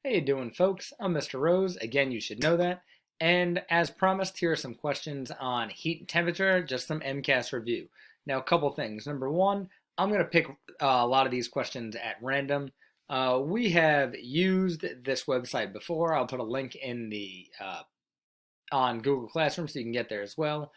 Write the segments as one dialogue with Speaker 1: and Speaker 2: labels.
Speaker 1: How you doing, folks? I'm Mr. Rose. Again, you should know that. And as promised, here are some questions on heat and temperature, just some MCAS review. Now, a couple things. Number one, I'm going to pick a lot of these questions at random. We have used this website before. I'll put a link in the on Google Classroom so you can get there as well.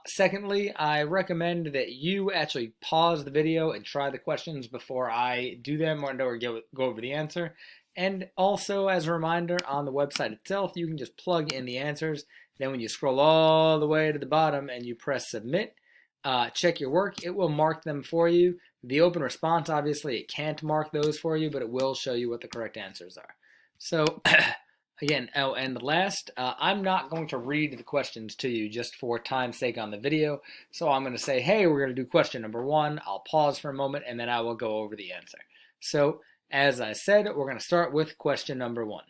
Speaker 1: Secondly, I recommend that you actually pause the video and try the questions before I do them or go over the answer. And also, as a reminder, on the website itself, you can just plug in the answers. Then when you scroll all the way to the bottom and you press submit, check your work, it will mark them for you. The open response, obviously, it can't mark those for you, but it will show you what the correct answers are. So again, oh, and last, I'm not going to read the questions to you just for time's sake on the video. So I'm going to say, hey, we're going to do question number one. I'll pause for a moment, and then I will go over the answer. So as I said, we're going to start with question number one.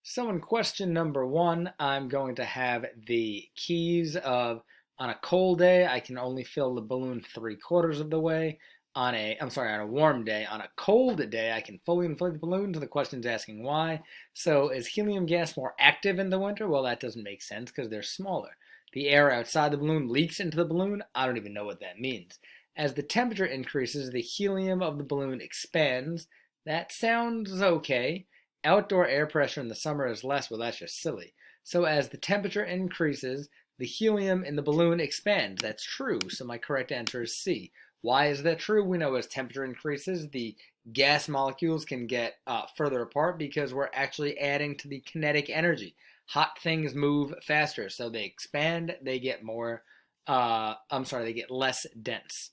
Speaker 1: So in question number one, I'm going to have the keys of, on a cold day, I can only fill the balloon 3/4 of the way. On a warm day. On a cold day, I can fully inflate the balloon. So the question's asking why. So is helium gas more active in the winter? Well, that doesn't make sense because they're smaller. The air outside the balloon leaks into the balloon. I don't even know what that means. As the temperature increases, the helium of the balloon expands. That sounds okay. Outdoor air pressure in the summer is less. Well, that's just silly. So as the temperature increases, the helium in the balloon expands. That's true. So my correct answer is C. Why is that true? We know as temperature increases, the gas molecules can get further apart because we're actually adding to the kinetic energy. Hot things move faster, so they expand, they get more, they get less dense.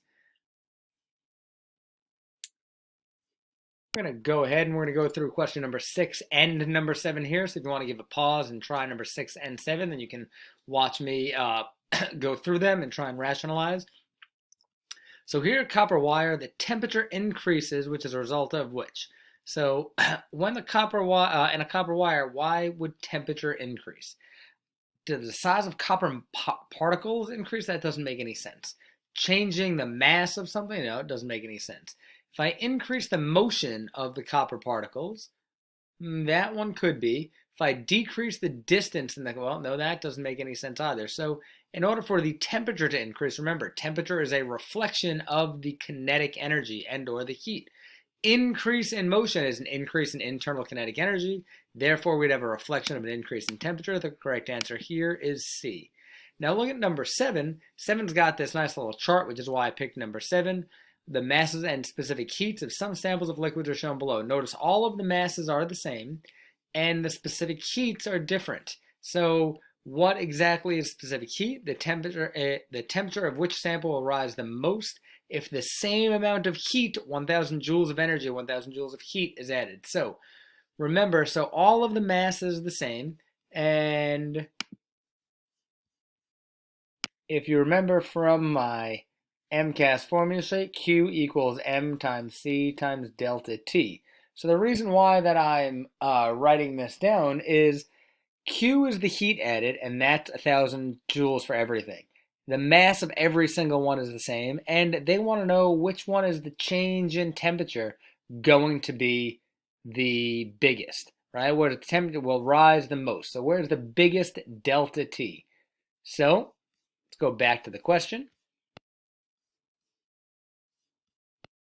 Speaker 1: We're going to go ahead and we're going to go through question number 6 and number 7 here. So if you want to give a pause and try number 6 and 7, then you can watch me go through them and try and rationalize. So here, copper wire, the temperature increases, which is a result of which? So when the copper wire in a copper wire, why would temperature increase? Does the size of copper particles increase? That doesn't make any sense. Changing the mass of something? No, it doesn't make any sense. If I increase the motion of the copper particles, that one could be. If I decrease the distance, well, no, that doesn't make any sense either. So in order for the temperature to increase, remember, temperature is a reflection of the kinetic energy and or the heat. Increase in motion is an increase in internal kinetic energy. Therefore, we'd have a reflection of an increase in temperature. The correct answer here is C. Now look at number 7. 7's got this nice little chart, which is why I picked number 7. The masses and specific heats of some samples of liquids are shown below. Notice all of the masses are the same, and the specific heats are different. So what exactly is specific heat? The temperature of which sample will rise the most if the same amount of heat, 1,000 joules of energy, 1,000 joules of heat is added. So remember, so all of the mass is the same, and if you remember from my MCAS formula sheet, Q equals M times C times delta T. So the reason why that I'm writing this down is Q is the heat added, and that's 1,000 joules for everything. The mass of every single one is the same, and they want to know which one is the change in temperature going to be the biggest, right? Where the temperature will rise the most. So where's the biggest delta T? So let's go back to the question.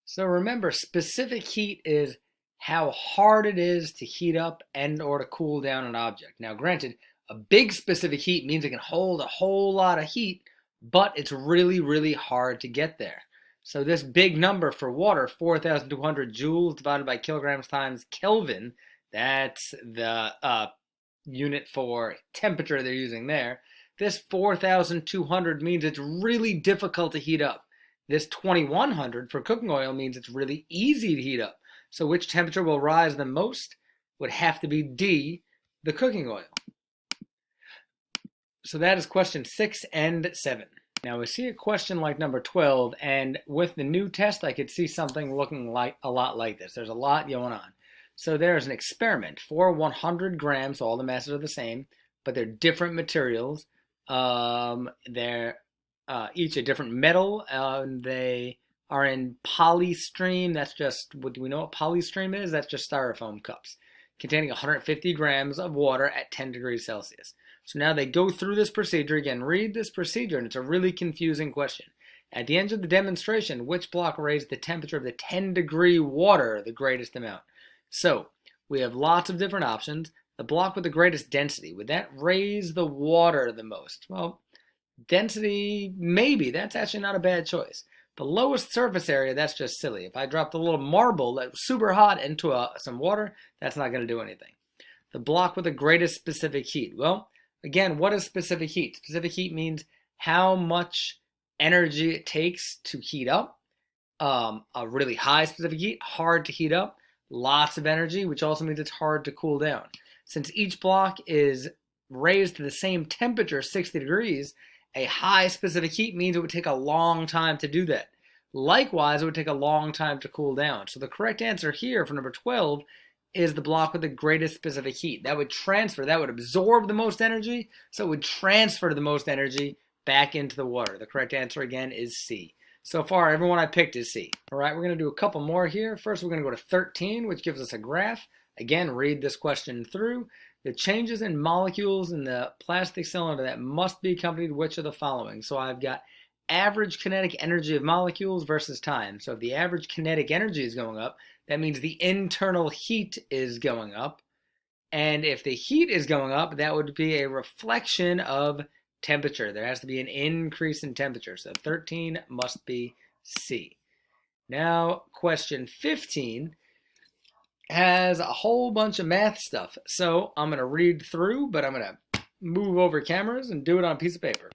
Speaker 1: So remember, specific heat is how hard it is to heat up and or to cool down an object. Now granted, a big specific heat means it can hold a whole lot of heat, but it's really, really hard to get there. So this big number for water, 4,200 joules divided by kilograms times Kelvin, that's the unit for temperature they're using there. This 4,200 means it's really difficult to heat up. This 2,100 for cooking oil means it's really easy to heat up. So which temperature will rise the most? Would have to be D, the cooking oil. So that is question 6 and 7. Now we see a question like number 12, and with the new test, I could see something looking like a lot like this. There's a lot going on. So there's an experiment for 100 grams, so all the masses are the same, but they're different materials. They're each a different metal, and they are in polystyrene. That's just, what do we know what polystyrene is? That's just styrofoam cups containing 150 grams of water at 10 degrees Celsius. So now they go through this procedure. Again, read this procedure, and it's a really confusing question. At the end of the demonstration, which block raised the temperature of the 10-degree water the greatest amount? So we have lots of different options. The block with the greatest density, would that raise the water the most? Well, density, maybe. That's actually not a bad choice. The lowest surface area, that's just silly. If I dropped a little marble that's super hot into some water, that's not going to do anything. The block with the greatest specific heat. Well, again, what is specific heat? Specific heat means how much energy it takes to heat up. A really high specific heat, hard to heat up. Lots of energy, which also means it's hard to cool down. Since each block is raised to the same temperature, 60 degrees, a high specific heat means it would take a long time to do that. Likewise, it would take a long time to cool down. So the correct answer here for number 12 is the block with the greatest specific heat. That would transfer, that would absorb the most energy, so it would transfer the most energy back into the water. The correct answer again is C. So far, everyone I picked is C. All right, we're going to do a couple more here. First, we're going to go to 13, which gives us a graph. Again, read this question through. The changes in molecules in the plastic cylinder that must be accompanied which of the following? So I've got average kinetic energy of molecules versus time. So if the average kinetic energy is going up, that means the internal heat is going up. And if the heat is going up, that would be a reflection of temperature. There has to be an increase in temperature. So 13 must be C. Now, question 15 has a whole bunch of math stuff. So I'm going to read through, but I'm going to move over cameras and do it on a piece of paper.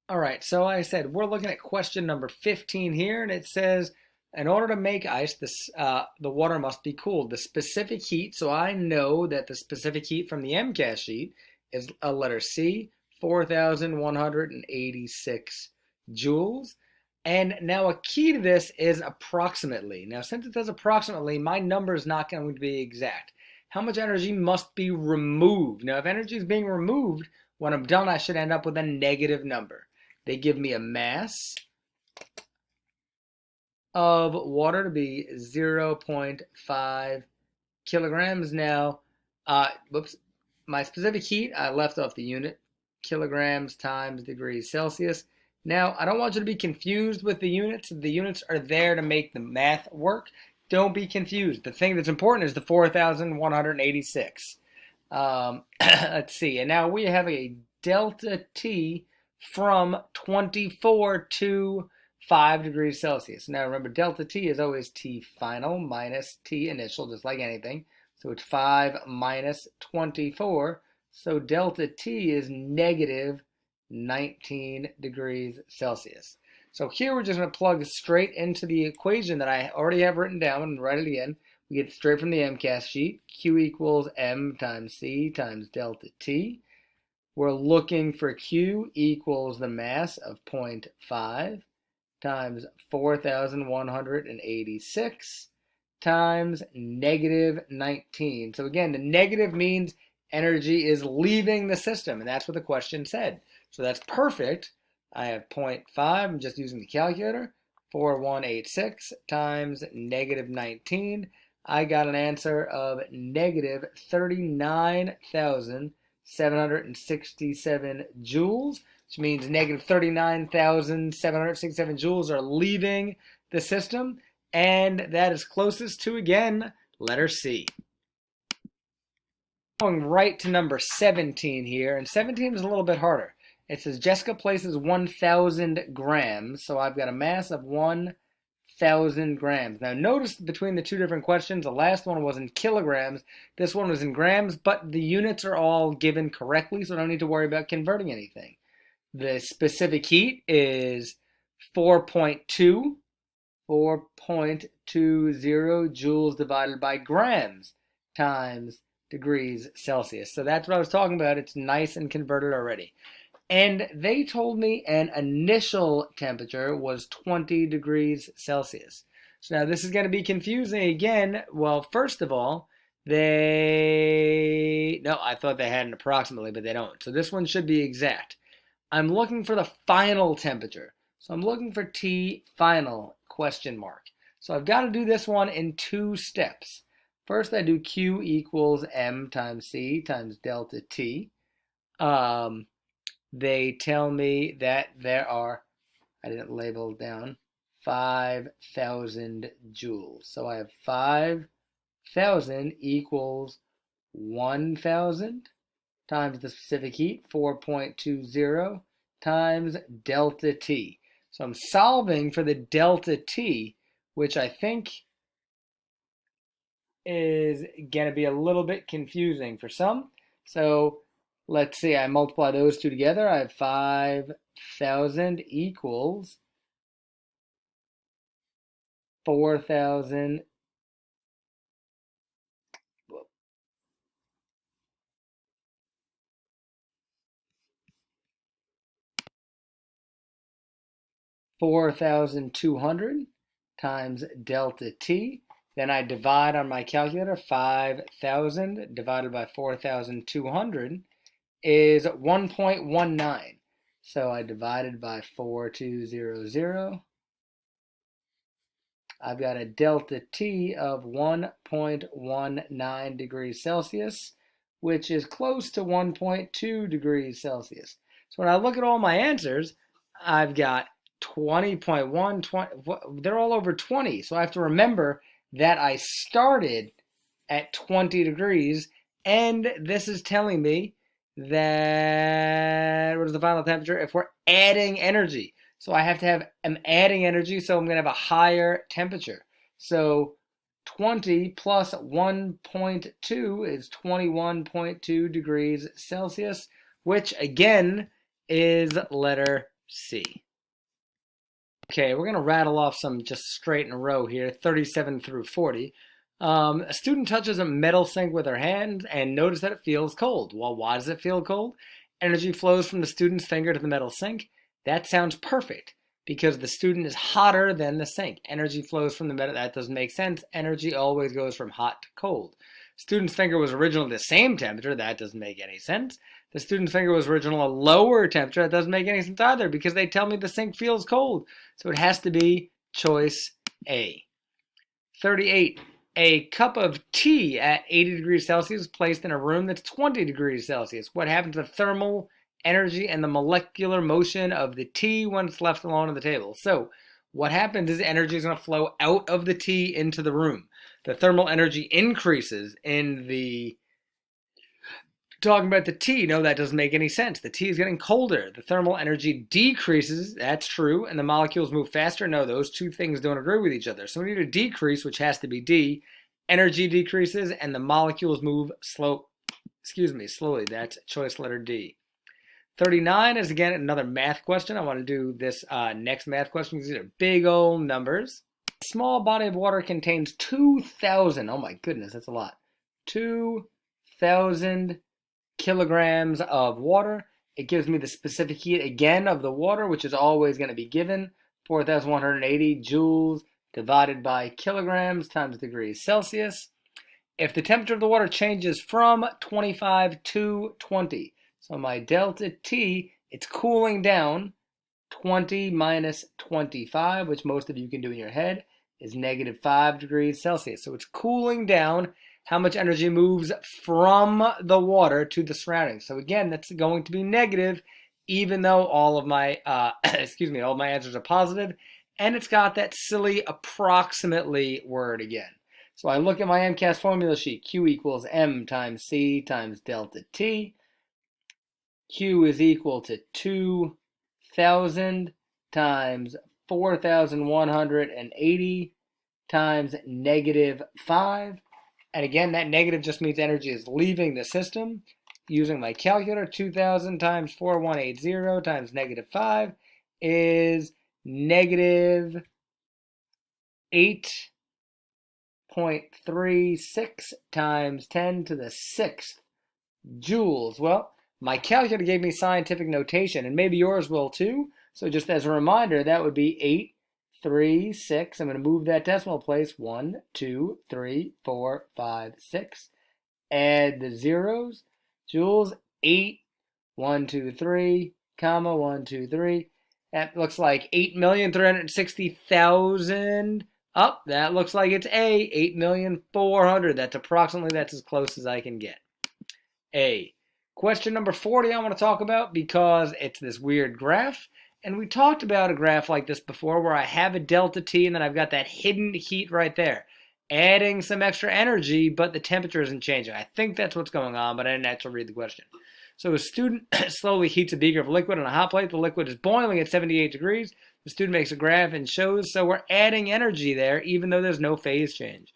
Speaker 1: All right, so like I said, we're looking at question number 15 here, and it says, in order to make ice, the water must be cooled. The specific heat, so I know that the specific heat from the MCAS sheet is a letter C, 4,186 joules. And now a key to this is approximately. Now, since it says approximately, my number is not going to be exact. How much energy must be removed? Now, if energy is being removed, when I'm done, I should end up with a negative number. They give me a mass of water to be 0.5 kilograms. Now, my specific heat, I left off the unit, kilograms times degrees Celsius. Now, I don't want you to be confused with the units. The units are there to make the math work. Don't be confused. The thing that's important is the 4,186. Let's see. And now we have a delta T from 24 to 5 degrees Celsius. Now, remember, delta T is always T final minus T initial, just like anything. So it's 5 minus 24. So delta T is negative 19 degrees Celsius. So here we're just going to plug straight into the equation that I already have written down and write it again. We get straight from the MCAS sheet. Q equals M times C times delta T. We're looking for Q equals the mass of 0.5 times 4,186 times negative 19. So again, the negative means energy is leaving the system, and that's what the question said. So that's perfect. I have 0.5, I'm just using the calculator, 4186 times negative 19. I got an answer of negative 39,767 joules, which means negative 39,767 joules are leaving the system, and that is closest to, again, letter C. Going right to number 17 here, and 17 is a little bit harder. It says Jessica places 1,000 grams, so I've got a mass of 1,000 grams. Now notice between the two different questions, the last one was in kilograms, this one was in grams, but the units are all given correctly, so I don't need to worry about converting anything. The specific heat is 4.20 joules divided by grams times degrees Celsius. So that's what I was talking about. It's nice and converted already. And they told me an initial temperature was 20 degrees Celsius. So now this is going to be confusing again. Well, first of all, no, I thought they had an approximately, but they don't. So this one should be exact. I'm looking for the final temperature. So I'm looking for T final question mark. So I've got to do this one in 2 steps. First, I do Q equals M times C times delta T. They tell me that there are, I didn't label down, 5,000 joules. So I have 5,000 equals 1,000 times the specific heat, 4.20, times delta T. So I'm solving for the delta T, which I think is going to be a little bit confusing for some. So let's see, I multiply those two together. I have 5,000 equals 4,000. 4,200 times delta T. Then I divide on my calculator. 5,000 divided by 4,200 is 1.19. So I divided by 4,200. I've got a delta T of 1.19 degrees Celsius, which is close to 1.2 degrees Celsius. So when I look at all my answers, I've got 20.1, 20, they're all over 20. So I have to remember that I started at 20 degrees, and this is telling me that, what is the final temperature? If we're adding energy. So I have to have, I'm adding energy, so I'm going to have a higher temperature. So 20 plus 1.2 is 21.2 degrees Celsius, which again is letter C. Okay, we're going to rattle off some just straight in a row here, 37 through 40. A student touches a metal sink with her hands and notices that it feels cold. Well, why does it feel cold? Energy flows from the student's finger to the metal sink. That sounds perfect because the student is hotter than the sink. Energy flows from the metal. That doesn't make sense. Energy always goes from hot to cold. Student's finger was originally the same temperature. That doesn't make any sense. The student's finger was originally a lower temperature. That doesn't make any sense either because they tell me the sink feels cold. So it has to be choice A. 38. A cup of tea at 80 degrees Celsius is placed in a room that's 20 degrees Celsius. What happens to the thermal energy and the molecular motion of the tea when it's left alone on the table? So what happens is energy is going to flow out of the tea into the room. The thermal energy increases in the, talking about the tea, no, that doesn't make any sense. The tea is getting colder. The thermal energy decreases, that's true, and the molecules move faster. No, those two things don't agree with each other. So we need a decrease, which has to be D. Energy decreases and the molecules move slowly. That's choice letter D. 39 is again another math question. I want to do this next math question because these are big old numbers. A small body of water contains 2,000, oh my goodness, that's a lot, 2,000 kilograms of water. It gives me the specific heat again of the water, which is always going to be given, 4,180 joules divided by kilograms times degrees Celsius. If the temperature of the water changes from 25 to 20, so my delta T, it's cooling down. 20 minus 25, which most of you can do in your head, is negative 5 degrees Celsius. So it's cooling down how much energy moves from the water to the surroundings. So again, that's going to be negative, even though all of my, all of my answers are positive. And it's got that silly approximately word again. So I look at my MCAS formula sheet. Q equals M times C times delta T. Q is equal to 2,000 times 4,180 times negative 5. And again, that negative just means energy is leaving the system. Using my calculator, 2,000 times 4,180 times negative 5 is negative 8.36 times 10 to the 6th joules. Well, my calculator gave me scientific notation, and maybe yours will too. So just as a reminder, that would be 836. I'm going to move that decimal place. 1, 2, 3, 4, 5, 6. Add the zeros. Joules, 8, 1, 2, 3, comma, 1, 2, 3. That looks like 8,360,000. Up, that looks like it's A, 8,400,000. That's as close as I can get. A. Question number 40 I want to talk about because it's this weird graph. And we talked about a graph like this before where I have a delta T and then I've got that hidden heat right there, adding some extra energy, but the temperature isn't changing. I think that's what's going on, but I didn't actually read the question. So a student slowly heats a beaker of liquid on a hot plate. The liquid is boiling at 78 degrees. The student makes a graph and shows, so we're adding energy there even though there's no phase change.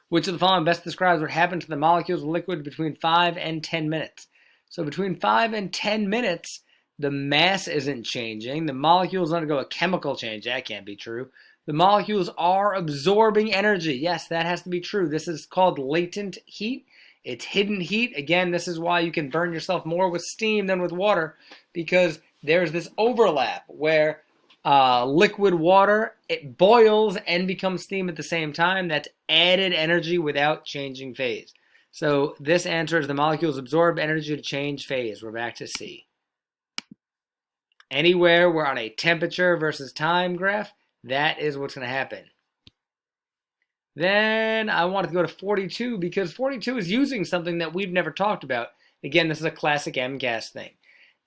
Speaker 1: Which of the following best describes what happens to the molecules of liquid between 5 and 10 minutes? So between 5 and 10 minutes, the mass isn't changing. The molecules undergo a chemical change. That can't be true. The molecules are absorbing energy. Yes, that has to be true. This is called latent heat. It's hidden heat. Again, this is why you can burn yourself more with steam than with water, because there's this overlap where liquid water, it boils and becomes steam at the same time. That's added energy without changing phase. So this answer is the molecules absorb energy to change phase. We're back to C. Anywhere we're on a temperature versus time graph, that is what's going to happen. Then I wanted to go to 42 because 42 is using something that we've never talked about. Again, this is a classic MCAS thing.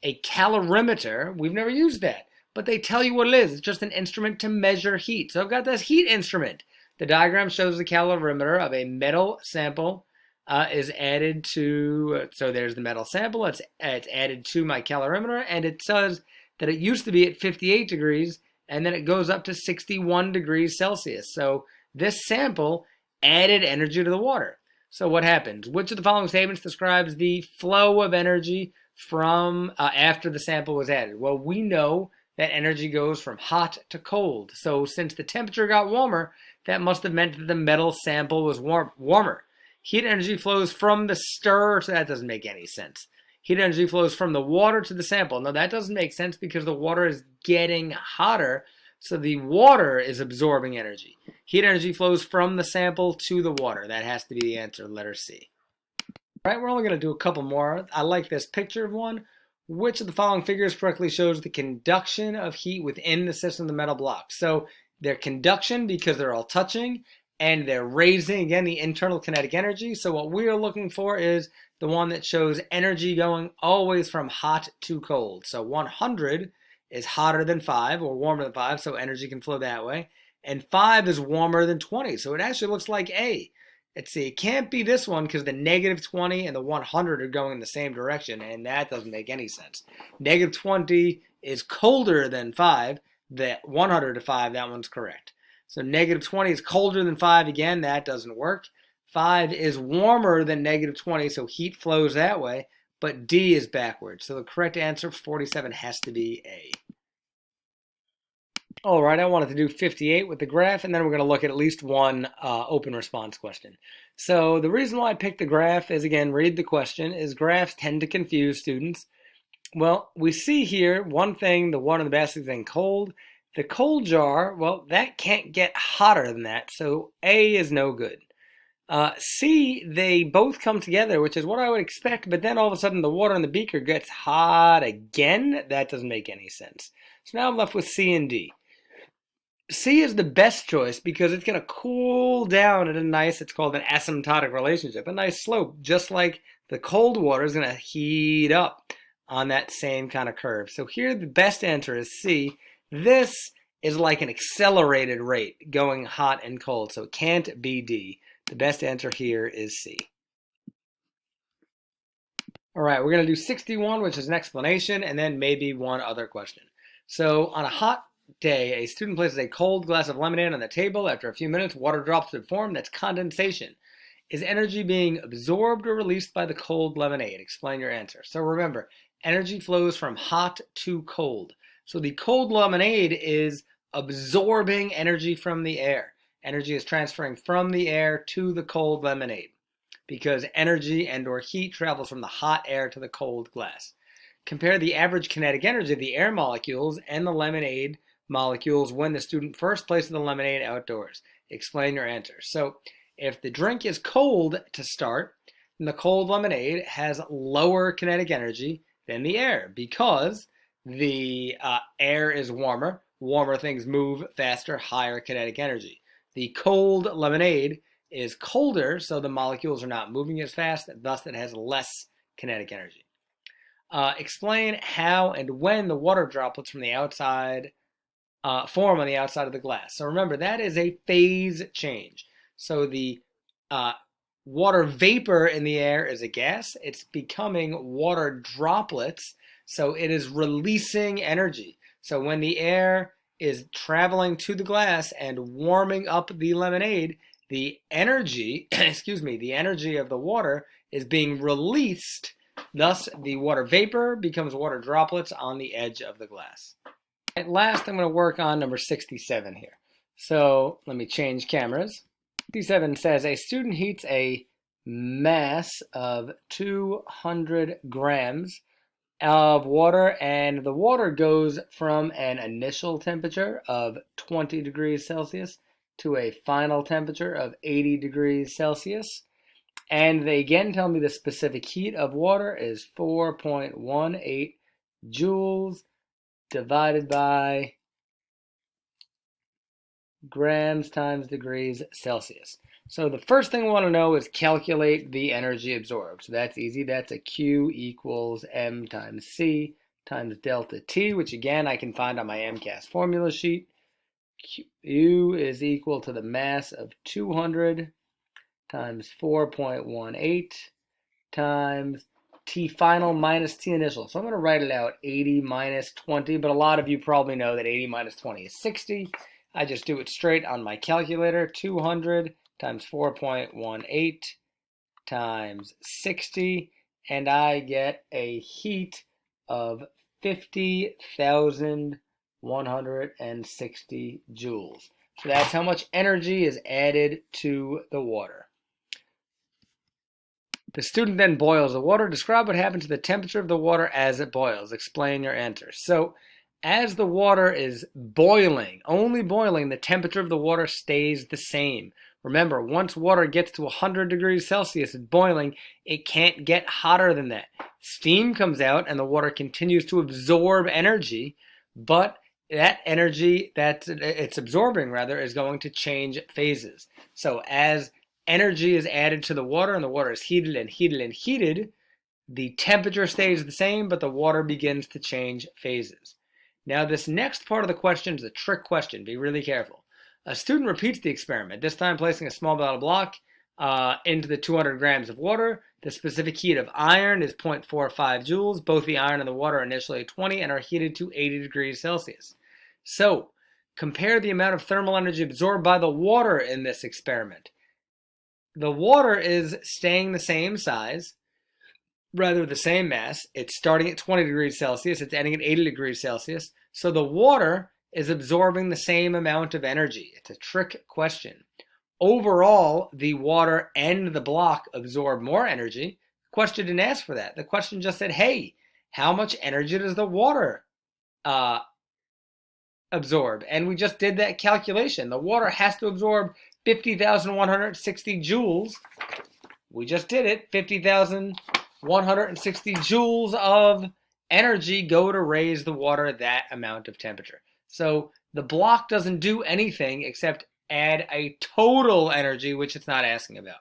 Speaker 1: A calorimeter, we've never used that, but they tell you what it is. It's just an instrument to measure heat. So I've got this heat instrument. The diagram shows the calorimeter of a metal sample is added to, so there's the metal sample. It's added to my calorimeter, and it says that it used to be at 58 degrees, and then it goes up to 61 degrees Celsius. So this sample added energy to the water. So what happens? Which of the following statements describes the flow of energy from after the sample was added? Well, we know that energy goes from hot to cold. So since the temperature got warmer, that must have meant that the metal sample was warmer. Heat energy flows from the stir, so that doesn't make any sense. Heat energy flows from the water to the sample. No, that doesn't make sense because the water is getting hotter, so the water is absorbing energy. Heat energy flows from the sample to the water. That has to be the answer, letter C. All right, we're only going to do a couple more. I like this picture of one. Which of the following figures correctly shows the conduction of heat within the system of the metal blocks? So they're conduction because they're all touching, and they're raising, again, the internal kinetic energy. So what we're looking for is the one that shows energy going always from hot to cold. So 100 is hotter than 5 or warmer than 5, so energy can flow that way. And 5 is warmer than 20, so it actually looks like A. Let's see, it can't be this one because the negative 20 and the 100 are going in the same direction, and that doesn't make any sense. Negative 20 is colder than 5. The 100 to 5, that one's correct. So negative 20 is colder than 5 again, that doesn't work. 5 is warmer than negative 20, so heat flows that way, but D is backwards. So the correct answer for 47 has to be A. All right, I wanted to do 58 with the graph, and then we're going to look at least one open response question. So the reason why I picked the graph is, again, read the question, is graphs tend to confuse students. Well, we see here one thing, the one in the basket thing, cold. The cold jar, well, that can't get hotter than that, so A is no good. C, they both come together, which is what I would expect, but then all of a sudden the water in the beaker gets hot again. That doesn't make any sense. So now I'm left with C and D. C is the best choice because it's going to cool down at a nice, it's called an asymptotic relationship, a nice slope, just like the cold water is going to heat up on that same kind of curve. So here the best answer is C. This is like an accelerated rate going hot and cold, so it can't be D. The best answer here is C. All right, we're going to do 61, which is an explanation, and then maybe one other question. So on a hot day, a student places a cold glass of lemonade on the table. After a few minutes, water drops to form. That's condensation. Is energy being absorbed or released by the cold lemonade? Explain your answer. So remember, energy flows from hot to cold. So the cold lemonade is absorbing energy from the air. Energy is transferring from the air to the cold lemonade because energy and or heat travels from the hot air to the cold glass. Compare the average kinetic energy of the air molecules and the lemonade molecules when the student first places the lemonade outdoors. Explain your answer. So if the drink is cold to start, then the cold lemonade has lower kinetic energy than the air because the air is warmer. Warmer things move faster, higher kinetic energy. The cold lemonade is colder, so the molecules are not moving as fast, thus it has less kinetic energy. Explain how and when the water droplets from the outside form on the outside of the glass. So remember, that is a phase change. So the water vapor in the air is a gas. It's becoming water droplets, so it is releasing energy. So when the air is traveling to the glass and warming up the lemonade, the energy, the energy of the water is being released. Thus, the water vapor becomes water droplets on the edge of the glass. At last, I'm going to work on number 67 here. So let me change cameras. 67 says a student heats a mass of 200 grams of water, and the water goes from an initial temperature of 20 degrees Celsius to a final temperature of 80 degrees Celsius. And they again tell me the specific heat of water is 4.18 joules divided by grams times degrees Celsius. So the first thing we want to know is calculate the energy absorbed. So that's easy. That's a Q equals M times C times delta T, which again I can find on my MCAS formula sheet. Q is equal to the mass of 200 times 4.18 times T final minus T initial. So I'm going to write it out, 80 minus 20, but a lot of you probably know that 80 minus 20 is 60. I just do it straight on my calculator, 200 times 4.18 times 60, and I get a heat of 50,160 joules. So that's how much energy is added to the water. The student then boils the water. Describe what happens to the temperature of the water as it boils. Explain your answer. So as the water is boiling, only boiling, the temperature of the water stays the same. Remember, once water gets to 100 degrees Celsius, it's boiling, it can't get hotter than that. Steam comes out and the water continues to absorb energy, but that energy that it's absorbing, rather, is going to change phases. So as energy is added to the water and the water is heated and heated and heated, the temperature stays the same, but the water begins to change phases. Now, this next part of the question is a trick question. Be really careful. A student repeats the experiment, this time placing a small metal block into the 200 grams of water. The specific heat of iron is 0.45 joules. Both the iron and the water are initially at 20 and are heated to 80 degrees Celsius. So, compare the amount of thermal energy absorbed by the water in this experiment. The water is staying the same size, rather the same mass. It's starting at 20 degrees Celsius. It's ending at 80 degrees Celsius. So the water is absorbing the same amount of energy. It's a trick question. Overall, the water and the block absorb more energy. The question didn't ask for that. The question just said, hey, how much energy does the water absorb? And we just did that calculation. The water has to absorb 50,160 joules. We just did it. 50,160 joules of energy go to raise the water that amount of temperature. So the block doesn't do anything except add a total energy, which it's not asking about.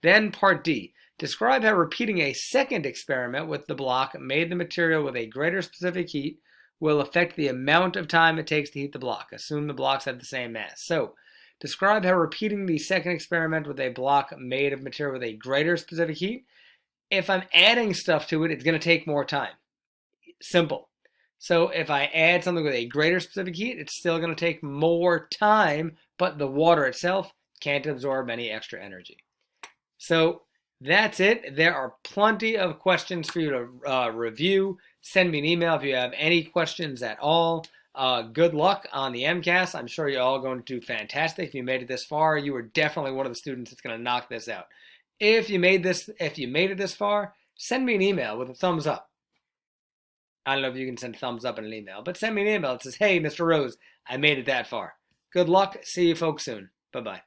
Speaker 1: Then part D. Describe how repeating a second experiment with the block made the material with a greater specific heat will affect the amount of time it takes to heat the block. Assume the blocks have the same mass. So describe how repeating the second experiment with a block made of material with a greater specific heat. If I'm adding stuff to it, it's going to take more time. Simple. So if I add something with a greater specific heat, it's still going to take more time, but the water itself can't absorb any extra energy. So that's it. There are plenty of questions for you to review. Send me an email if you have any questions at all. Good luck on the MCAS. I'm sure you're all going to do fantastic. If you made it this far, you are definitely one of the students that's going to knock this out. If you made it this far, send me an email with a thumbs up. I don't know if you can send thumbs up in an email, but send me an email that says, hey, Mr. Rose, I made it that far. Good luck. See you folks soon. Bye-bye.